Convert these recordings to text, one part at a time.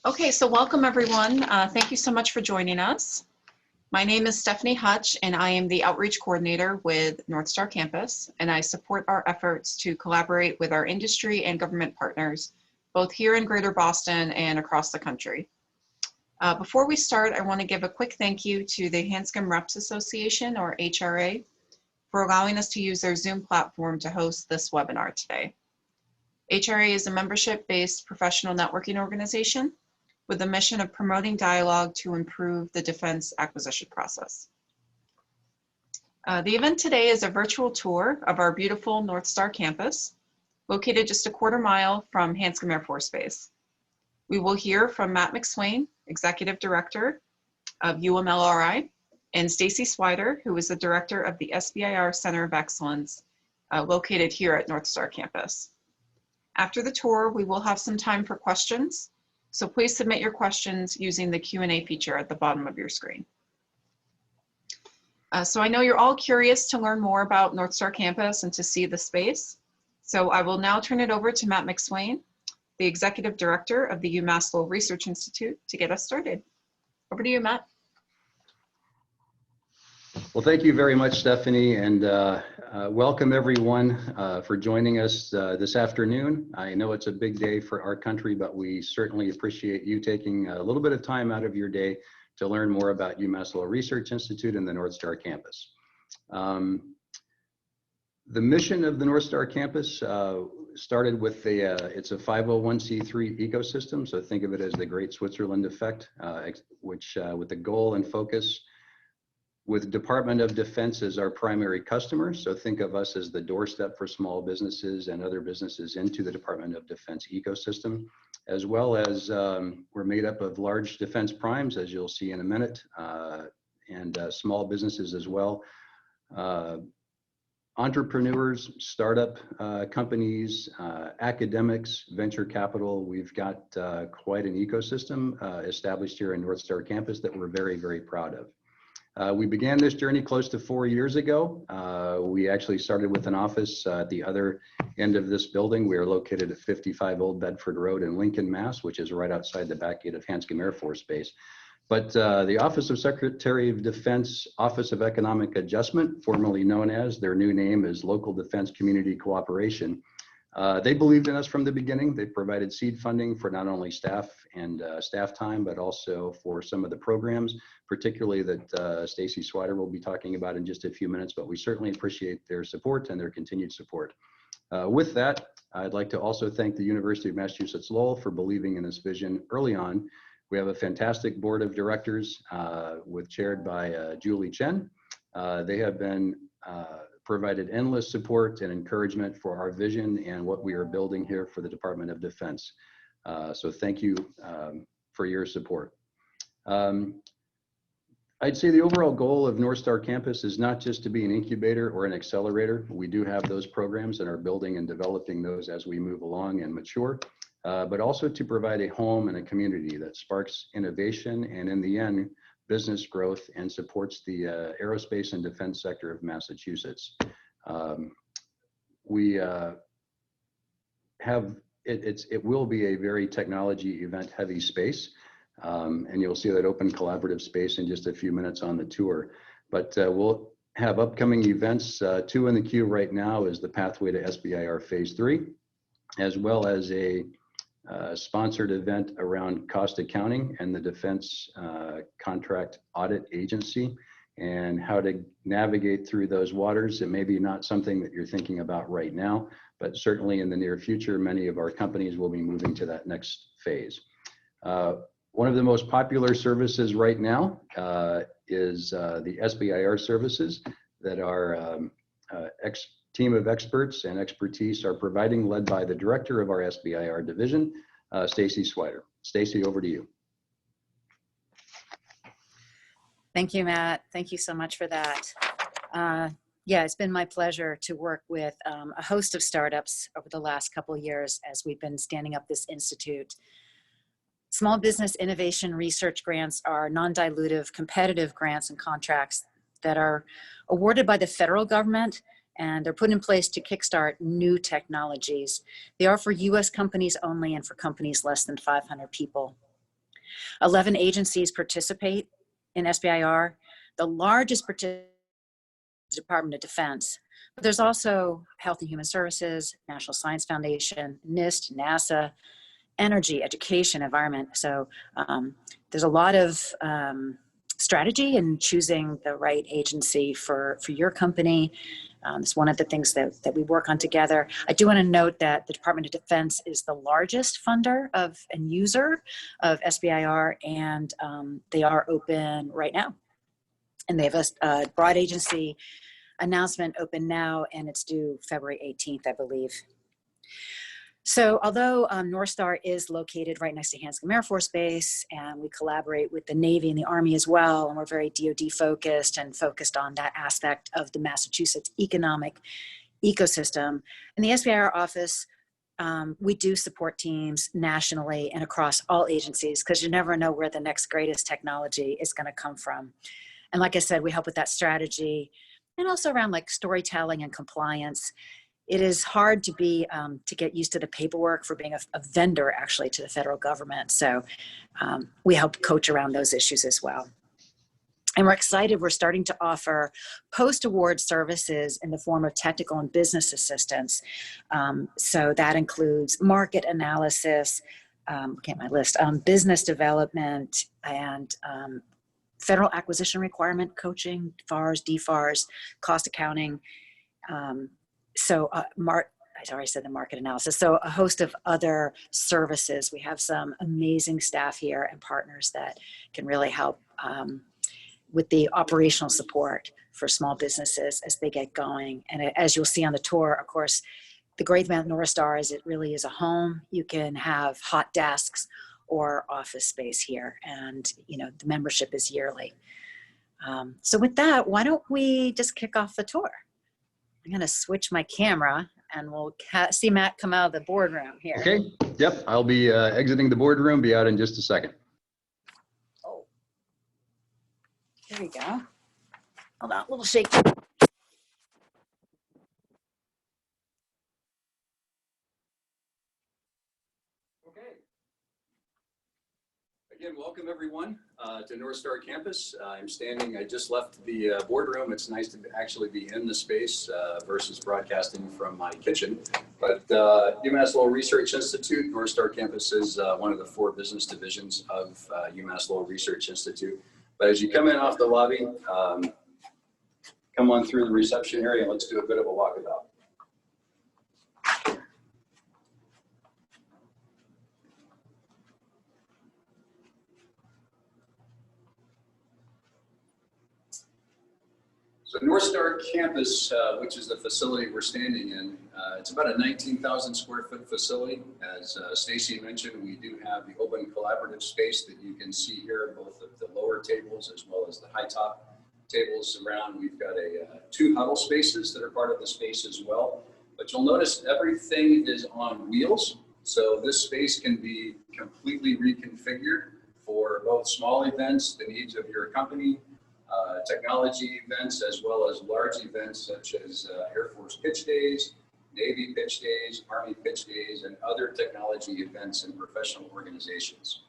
Okay, so welcome everyone. Thank you so much for joining us. My name is Stephanie Hutch and I am the Outreach Coordinator with Northstar Campus, and I support our efforts to collaborate with our industry and government partners, both here in Greater Boston and across the country. Before we start, I want to give a quick thank you to the Hanscom Reps Association, or HRA, for allowing us to use their Zoom platform to host this webinar today. HRA is a membership-based professional networking organization with the mission of promoting dialogue to improve the defense acquisition process. The event today is a virtual tour of our beautiful Northstar campus, located just a quarter mile from Hanscom Air Force Base. We will hear from Matt McSwain, Executive Director of UMLRI, and Stacy Swider, who is the Director of the SBIR Center of Excellence, located here at Northstar campus. After the tour, we will have some time for questions, so please submit your questions using the Q&A feature at the bottom of your screen. So I know you're all curious to learn more about Northstar campus and to see the space. So I will now turn it over to Matt McSwain, the Executive Director of the UMass Lowell Research Institute, to get us started. Over to you, Matt. Well, thank you very much, Stephanie, and welcome everyone for joining us this afternoon. I know it's a big day for our country, but we certainly appreciate you taking a little bit of time out of your day to learn more about UMass Lowell Research Institute and the Northstar campus. The mission of the Northstar campus started with it's a 501c3 ecosystem, so think of it as the Great Switzerland Effect, which with the goal and focus with Department of Defense as our primary customer. So think of us as the doorstep for small businesses and other businesses into the Department of Defense ecosystem, as well as we're made up of large defense primes, as you'll see in a minute, and small businesses as well. Entrepreneurs, startup companies, academics, venture capital. We've got quite an ecosystem established here in Northstar campus that we're very, very proud of. We began this journey close to 4 years ago. We actually started with an office at the other end of this building. We are located at 55 Old Bedford Road in Lincoln, Mass., which is right outside the back gate of Hanscom Air Force Base. But the Office of Secretary of Defense, Office of Economic Adjustment, formerly known as, their new name is Local Defense Community Cooperation. They believed in us from the beginning. They provided seed funding for not only staff and staff time, but also for some of the programs, particularly that Stacy Swider will be talking about in just a few minutes, but we certainly appreciate their support and their continued support. With that, I'd like to also thank the University of Massachusetts Lowell for believing in this vision early on. We have a fantastic board of directors chaired by Julie Chen. They have been provided endless support and encouragement for our vision and what we are building here for the Department of Defense. So thank you for your support. I'd say the overall goal of Northstar campus is not just to be an incubator or an accelerator. We do have those programs and are building and developing those as we move along and mature, but also to provide a home and a community that sparks innovation and in the end, business growth and supports the aerospace and defense sector of Massachusetts. We it will be a very technology event heavy space, and you'll see that open collaborative space in just a few minutes on the tour. But we'll have upcoming events. Two in the queue right now is the Pathway to SBIR Phase 3, as well as a sponsored event around cost accounting and the Defense Contract Audit Agency and how to navigate through those waters. It may be not something that you're thinking about right now, but certainly in the near future, many of our companies will be moving to that next phase. One of the most popular services right now is the SBIR services that our team of experts and expertise are providing, led by the director of our SBIR division, Stacy Swider. Stacy, over to you. Thank you, Matt. Thank you so much for that. Yeah, it's been my pleasure to work with a host of startups over the last couple of years as we've been standing up this institute. Small business innovation research grants are non-dilutive, competitive grants and contracts that are awarded by the federal government, and they're put in place to kickstart new technologies. They are for US companies only and for companies less than 500 people. 11 agencies participate in SBIR. The largest participant is the Department of Defense, but there's also Health and Human Services, National Science Foundation, NIST, NASA, energy, education, environment. So there's a lot of strategy in choosing the right agency for your company. It's one of the things that we work on together. I do want to note that the Department of Defense is the largest funder of and user of SBIR, and they are open right now. And they have a broad agency announcement open now, and it's due February 18th, I believe. So although Northstar is located right next to Hanscom Air Force Base, and we collaborate with the Navy and the Army as well, and we're very DoD focused and focused on that aspect of the Massachusetts economic ecosystem. In the SBIR office, we do support teams nationally and across all agencies, because you never know where the next greatest technology is going to come from. And like I said, we help with that strategy and also around like storytelling and compliance. It is hard to be to get used to the paperwork for being a vendor actually to the federal government. So we help coach around those issues as well. And we're excited. We're starting to offer post-award services in the form of technical and business assistance. So that includes market analysis, looking at my list, business development, and federal acquisition requirement coaching, FARs, DFARs, cost accounting. I already said the market analysis. So a host of other services. We have some amazing staff here and partners that can really help with the operational support for small businesses as they get going. And as you'll see on the tour, of course, the great thing about Northstar is it really is a home. You can have hot desks or office space here, and the membership is yearly. So with that, why don't we just kick off the tour? I'm going to switch my camera, and we'll see Matt come out of the boardroom here. Okay. Yep. I'll be exiting the boardroom. Be out in just a second. Oh, there we go. Hold on, a little shake. Again, welcome everyone to Northstar Campus. I just left the boardroom. It's nice to actually be in the space versus broadcasting from my kitchen. But UMass Lowell Research Institute, Northstar Campus is one of the 4 business divisions of UMass Lowell Research Institute. But as you come in off the lobby, come on through the reception area and let's do a bit of a walkabout. So Northstar Campus, which is the facility we're standing in, it's about a 19,000 square foot facility. As Stacy mentioned, we do have the open collaborative space that you can see here, both of the lower tables as well as the high top tables around. We've got 2 huddle spaces that are part of the space as well. But you'll notice everything is on wheels. So this space can be completely reconfigured for both small events, the needs of your company, technology events, as well as large events such as Air Force Pitch Days, Navy Pitch Days, Army Pitch Days, and other technology events and professional organizations.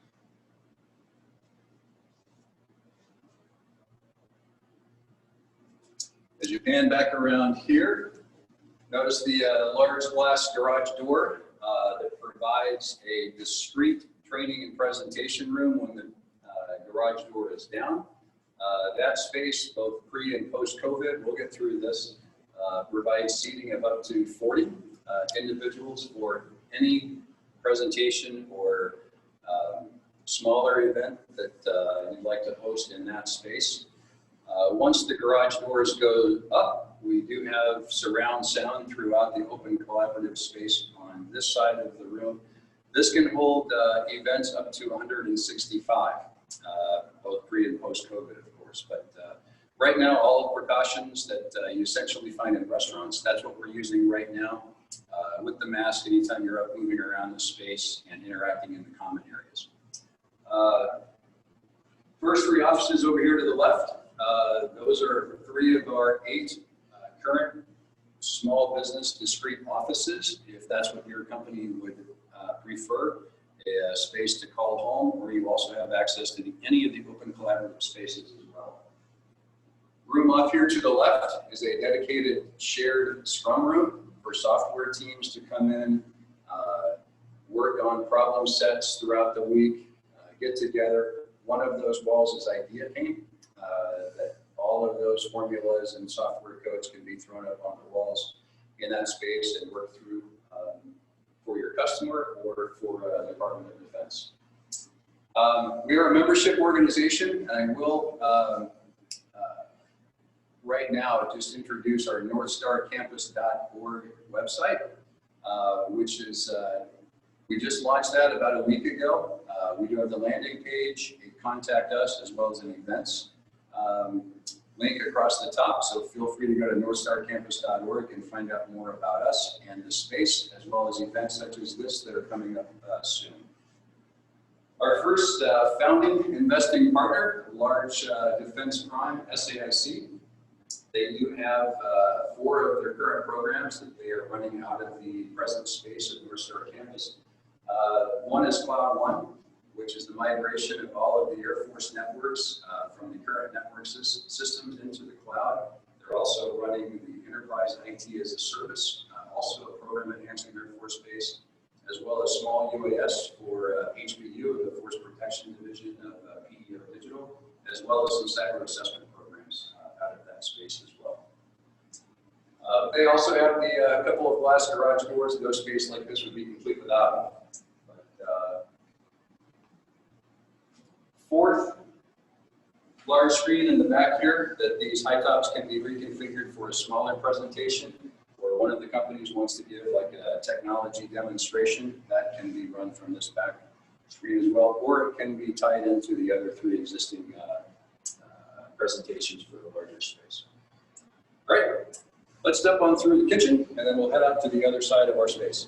As you pan back around here, notice the large glass garage door that provides a discrete training and presentation room when the garage door is down. That space, both pre and post-COVID, we'll get through this, provides seating of up to 40 individuals for any presentation or smaller event that you'd like to host in that space. Once the garage doors go up, we do have surround sound throughout the open collaborative space on this side of the room. This can hold events up to 165, both pre and post-COVID, of course. But right now, all the precautions that you essentially find in restaurants, that's what we're using right now with the mask anytime you're up moving around the space and interacting in the common areas. First 3 offices over here to the left, those are 3 of our 8 current small business discrete offices, if that's what your company would prefer. a space to call home, or you also have access to any of the open collaborative spaces as well. Room off here to the left is a dedicated shared scrum room for software teams to come in, work on problem sets throughout the week, get together. One of those walls is idea paint, that all of those formulas and software codes can be thrown up on the walls in that space and work through for your customer or for the Department of Defense. We are a membership organization, and I will right now just introduce our northstarcampus.org website, which is, we just launched that about a week ago. We do have the landing page, a contact us, as well as an events link across the top. So feel free to go to northstarcampus.org and find out more about us and the space, as well as events such as this that are coming up soon. Our first founding investing partner, large defense prime, SAIC. They do have 4 of their current programs that they are running out of the present space of Northstar campus. One is Cloud One, which is the migration of all of the Air Force networks from the current network systems into the cloud. They're also running the Enterprise IT as a Service, also a program enhancing Air Force Base, as well as small UAS for HPU, the Force Protection Division of PEO Digital, as well as some cyber assessment programs out of that space as well. They also have the couple of glass garage doors. No space like this would be complete without. Fourth large screen in the back here that these high tops can be reconfigured for a smaller presentation, or one of the companies wants to give like a technology demonstration, that can be run from this back screen as well, or it can be tied into the other 3 existing presentations for the larger space. All right, let's step on through the kitchen and then we'll head out to the other side of our space.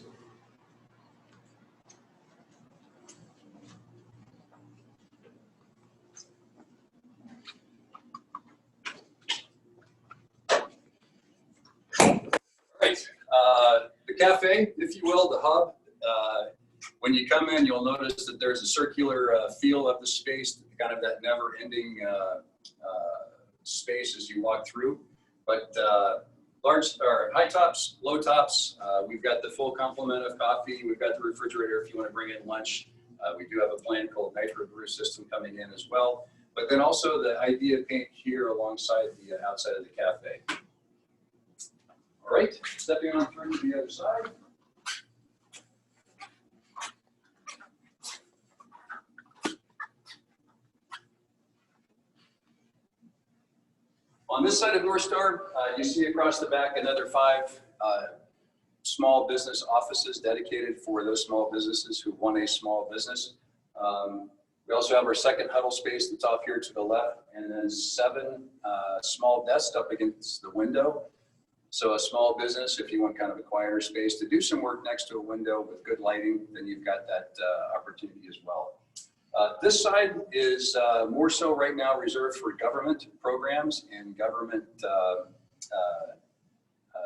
The cafe, if you will, the hub. When you come in, you'll notice that there's a circular feel of the space, kind of that never-ending space as you walk through. But large or high tops, low tops, we've got the full complement of coffee. We've got the refrigerator if you want to bring in lunch. We do have a plan called Nitro Brew System coming in as well. But then also the idea paint here alongside the outside of the cafe. All right, stepping on through to the other side. On this side of Northstar, you see across the back another 5 small business offices dedicated for those small businesses who want a small business. We also have our second huddle space that's off here to the left, and then 7 small desks up against the window. So a small business, if you want kind of a quieter space to do some work next to a window with good lighting, then you've got that opportunity as well. This side is more so right now reserved for government programs and government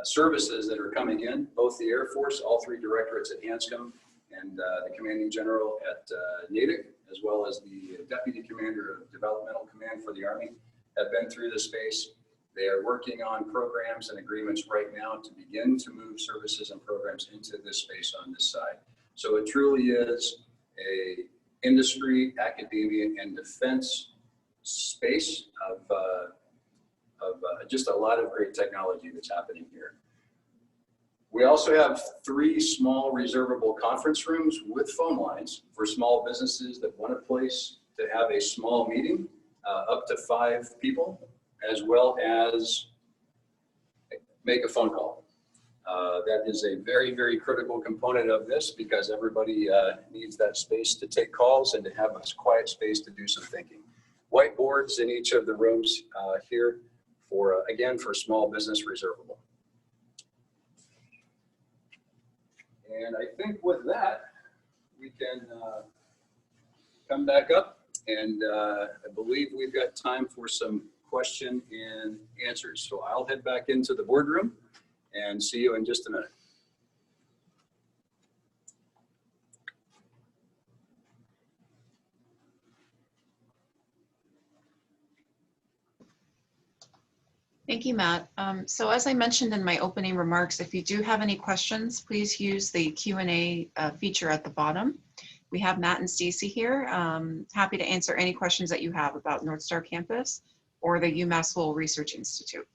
services that are coming in, both the Air Force, all 3 directorates at Hanscom, and the commanding general at Natick, as well as the deputy commander of developmental command for the Army, have been through this space. They are working on programs and agreements right now to begin to move services and programs into this space on this side. So it truly is a industry, academia, and defense space of just a lot of great technology that's happening here. We also have 3 small reservable conference rooms with phone lines for small businesses that want a place to have a small meeting, up to 5 people, as well as make a phone call. That is a very, very critical component of this because everybody needs that space to take calls and to have a quiet space to do some thinking. Whiteboards in each of the rooms here for, again, for small business reservable. And I think with that, we can come back up, and I believe we've got time for some question and answers. So I'll head back into the boardroom and see you in just a minute. Thank you, Matt. So as I mentioned in my opening remarks, if you do have any questions, please use the Q&A feature at the bottom. We have Matt and Stacy here. Happy to answer any questions that you have about Northstar Campus or the UMass Lowell Research Institute.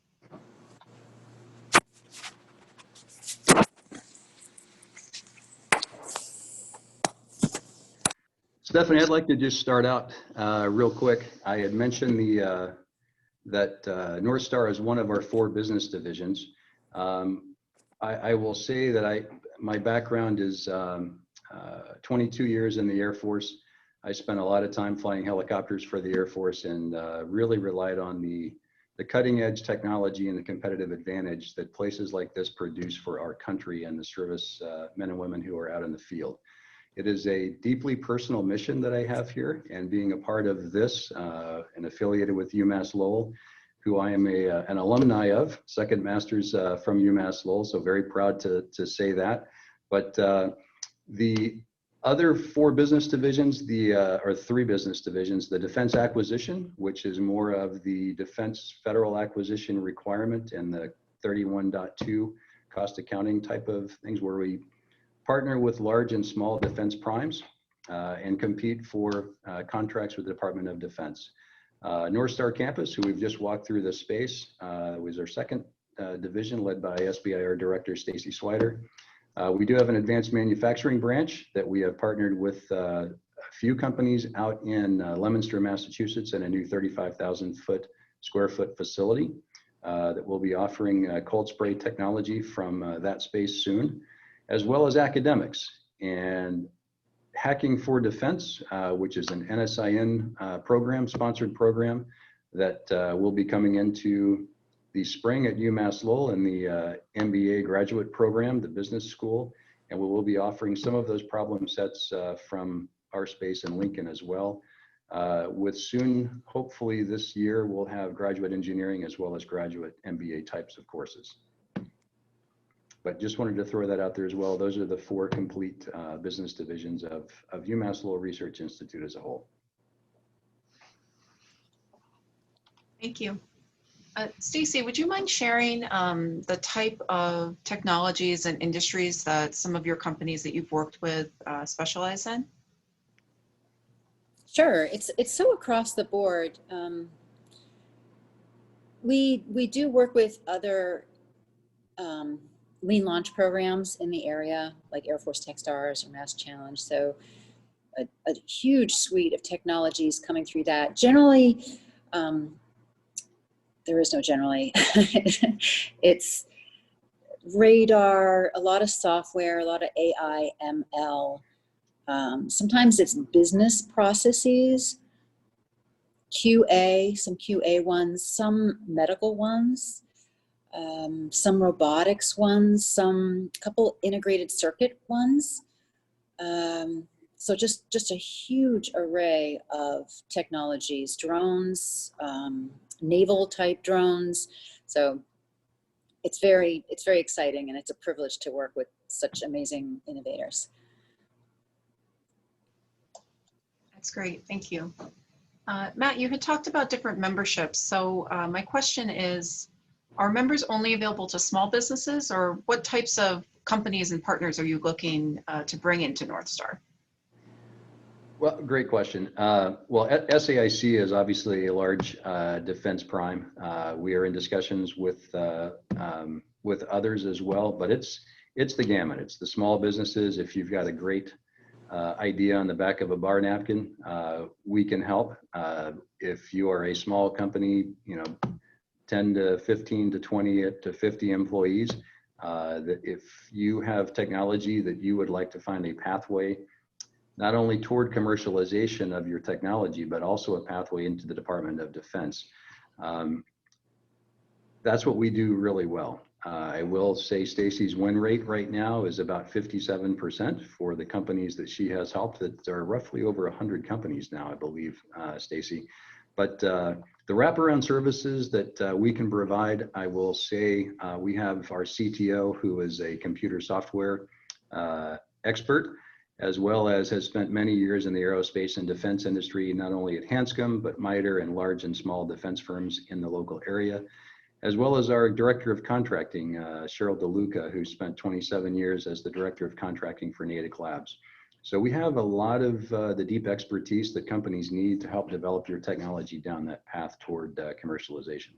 Stephanie, I'd like to just start out real quick. I had mentioned that Northstar is one of our 4 business divisions. I will say that my background is 22 years in the Air Force. I spent a lot of time flying helicopters for the Air Force and really relied on the cutting edge technology and the competitive advantage that places like this produce for our country and the service men and women who are out in the field. It is a deeply personal mission that I have here, and being a part of this and affiliated with UMass Lowell, who I am an alumni of, second master's from UMass Lowell, so very proud to say that. But the other 4 business divisions, or 3 business divisions, the defense acquisition, which is more of the defense federal acquisition requirement and the 31.2 cost accounting type of things, where we partner with large and small defense primes and compete for contracts with the Department of Defense. Northstar Campus, who we've just walked through this space, was our second division, led by SBIR Director Stacy Swider. We do have an advanced manufacturing branch that we have partnered with a few companies out in Leominster, Massachusetts, in a new 35,000 square foot facility that will be offering cold spray technology from that space soon, as well as academics. And Hacking for Defense, which is an NSIN program, sponsored program that will be coming into the spring at UMass Lowell in the MBA graduate program, the business school. And we will be offering some of those problem sets from our space in Lincoln as well. With soon, hopefully this year, we'll have graduate engineering as well as graduate MBA types of courses. But just wanted to throw that out there as well. Those are the 4 complete business divisions of UMass Lowell Research Institute as a whole. Thank you. Stacy, would you mind sharing the type of technologies and industries that some of your companies that you've worked with specialize in? Sure, it's so across the board. We do work with other lean launch programs in the area, like Air Force Techstars or Mass Challenge. So a huge suite of technologies coming through that. Generally, there is no generally. It's radar, a lot of software, a lot of AI, ML. Sometimes it's business processes, QA, some QA ones, some medical ones, some robotics ones, some couple integrated circuit ones. So just a huge array of technologies, drones, naval type drones. So it's very exciting, and it's a privilege to work with such amazing innovators. That's great, thank you. Matt, you had talked about different memberships. So my question is, are members only available to small businesses, or what types of companies and partners are you looking to bring into Northstar? Well, great question. Well, SAIC is obviously a large defense prime. We are in discussions with others as well, but it's the gamut. It's the small businesses. If you've got a great idea on the back of a bar napkin, we can help. If you are a small company, 10 to 15 to 20 to 50 employees, that if you have technology that you would like to find a pathway, not only toward commercialization of your technology, but also a pathway into the Department of Defense. That's what we do really well. I will say Stacy's win rate right now is about 57% for the companies that she has helped. That are roughly over 100 companies now, I believe, Stacy. But the wraparound services that we can provide, I will say we have our CTO, who is a computer software expert, as well as has spent many years in the aerospace and defense industry, not only at Hanscom, but MITRE and large and small defense firms in the local area, as well as our Director of Contracting, Cheryl DeLuca, who spent 27 years as the Director of Contracting for Natick Labs. So we have a lot of the deep expertise that companies need to help develop your technology down that path toward commercialization.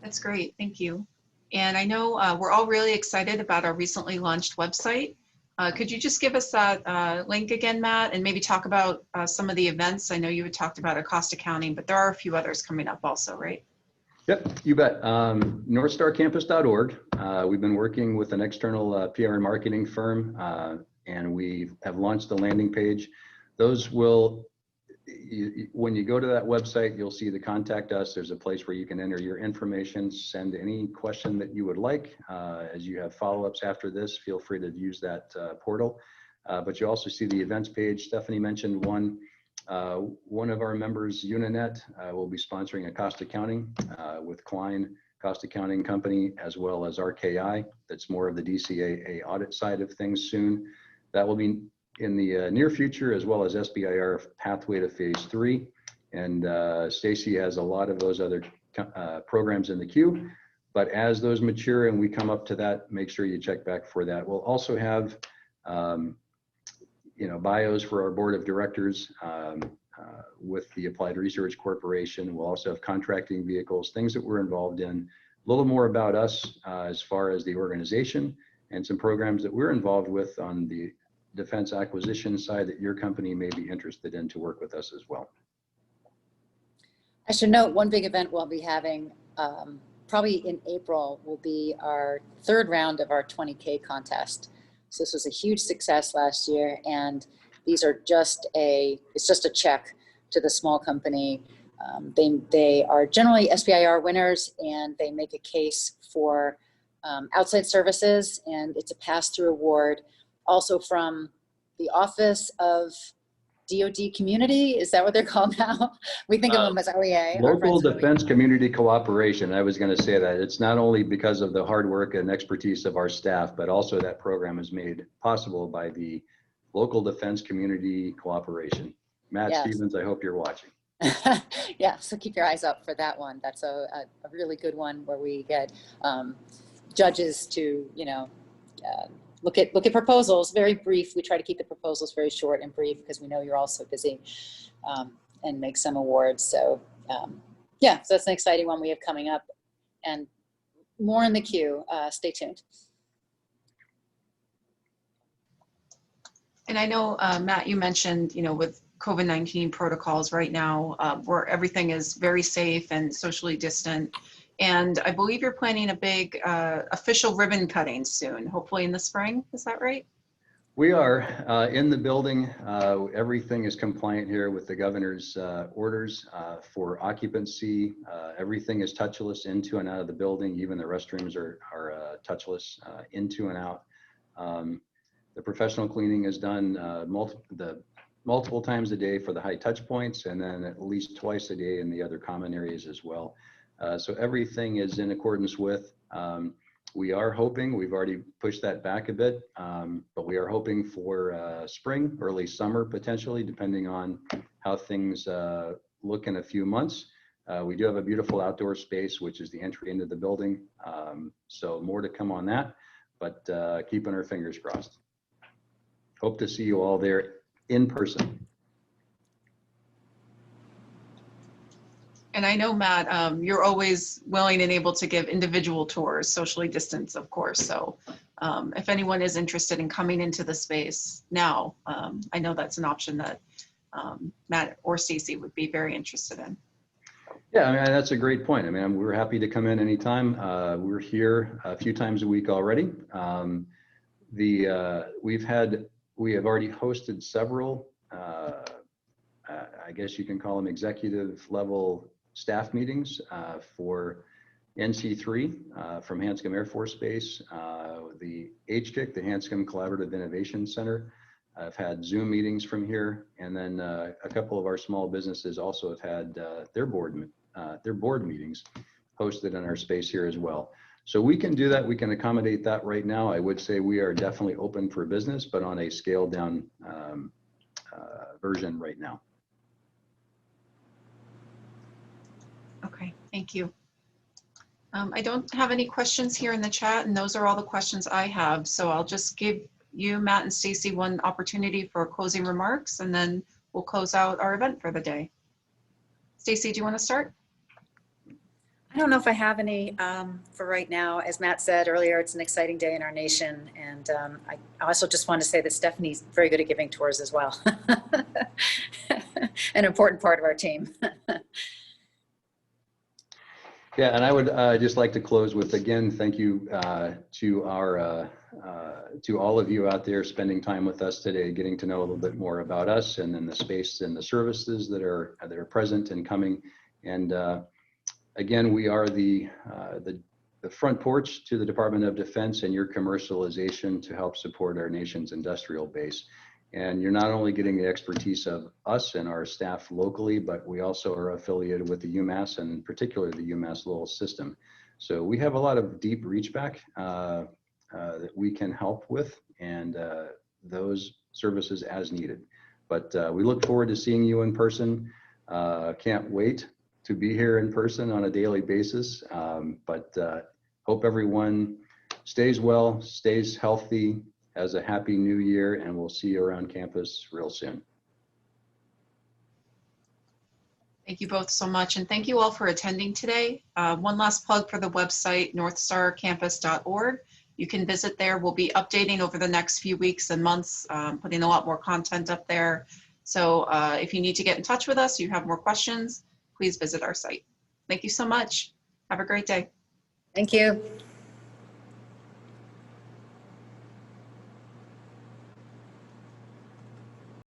That's great, thank you. And I know we're all really excited about our recently launched website. Could you just give us that link again, Matt, and maybe talk about some of the events? I know you had talked about a cost accounting, but there are a few others coming up also, right? Yep, you bet. Northstarcampus.org. We've been working with an external PR and marketing firm, and we have launched the landing page. Those will, when you go to that website, you'll see the contact us. There's a place where you can enter your information, send any question that you would like. As you have follow-ups after this, feel free to use that portal. But you also see the events page. Stephanie mentioned one. One of our members, Uninet, will be sponsoring a cost accounting with Klein Cost Accounting Company, as well as RKI. That's more of the DCAA audit side of things soon. That will be in the near future, as well as SBIR Pathway to Phase 3. And Stacy has a lot of those other programs in the queue. But as those mature and we come up to that, make sure you check back for that. We'll also have bios for our board of directors with the Applied Research Corporation. We'll also have contracting vehicles, things that we're involved in, a little more about us as far as the organization, and some programs that we're involved with on the defense acquisition side that your company may be interested in to work with us as well. I should note one big event we'll be having probably in April will be our third round of our 20K contest. So this was a huge success last year, and these are it's just a check to the small company. They are generally SBIR winners, and they make a case for outside services, and it's a pass-through award. Also from the Office of DoD Community, is that what they're called now? We think of them as OEA. Local Defense Community Cooperation. I was going to say that. It's not only because of the hard work and expertise of our staff, but also that program is made possible by the Local Defense Community Cooperation. Matt Stevens, I hope you're watching. Yeah, so keep your eyes up for that one. That's a really good one where we get judges to, look at proposals, very brief. We try to keep the proposals very short and brief because we know you're all so busy, and make some awards. So yeah, so that's an exciting one we have coming up, and more in the queue. Stay tuned. And I know, Matt, you mentioned, with COVID-19 protocols right now, where everything is very safe and socially distant. And I believe you're planning a big official ribbon cutting soon, hopefully in the spring. Is that right? We are in the building. Everything is compliant here with the governor's orders for occupancy. Everything is touchless into and out of the building. Even the restrooms are touchless into and out. The professional cleaning is done multiple times a day for the high touch points, and then at least twice a day in the other common areas as well. So everything is in accordance with. We are hoping, we've already pushed that back a bit, but we are hoping for spring, early summer potentially, depending on how things look in a few months. We do have a beautiful outdoor space, which is the entry into the building. So more to come on that, but keeping our fingers crossed. Hope to see you all there in person. And I know, Matt, you're always willing and able to give individual tours, socially distanced, of course. So if anyone is interested in coming into the space now, I know that's an option that Matt or Stacy would be very interested in. Yeah, I mean, that's a great point. I mean, we're happy to come in anytime. We're here a few times a week already. We have already hosted several, I guess you can call them executive level staff meetings for NC3 from Hanscom Air Force Base, the HKIC, the Hanscom Collaborative Innovation Center. I've had Zoom meetings from here, and then a couple of our small businesses also have had their board meetings hosted in our space here as well. So we can do that. We can accommodate that right now. I would say we are definitely open for business, but on a scaled down version right now. Okay, thank you. I don't have any questions here in the chat, and those are all the questions I have. So I'll just give you, Matt and Stacy, one opportunity for closing remarks, and then we'll close out our event for the day. Stacy, do you want to start? I don't know if I have any for right now. As Matt said earlier, it's an exciting day in our nation. And I also just want to say that Stephanie's very good at giving tours as well. An important part of our team. Yeah, and I would just like to close with, again, thank you to all of you out there spending time with us today, getting to know a little bit more about us and then the space and the services that are present and coming. And again, we are the front porch to the Department of Defense and your commercialization to help support our nation's industrial base. And you're not only getting the expertise of us and our staff locally, but we also are affiliated with the UMass, and in particular the UMass Lowell system. So we have a lot of deep reach back that we can help with, and those services as needed. But we look forward to seeing you in person. Can't wait to be here in person on a daily basis. But hope everyone stays well, stays healthy, has a happy new year, and we'll see you around campus real soon. Thank you both so much, and thank you all for attending today. One last plug for the website, northstarcampus.org. You can visit there. We'll be updating over the next few weeks and months, putting a lot more content up there. So if you need to get in touch with us, you have more questions, please visit our site. Thank you so much. Have a great day. Thank you.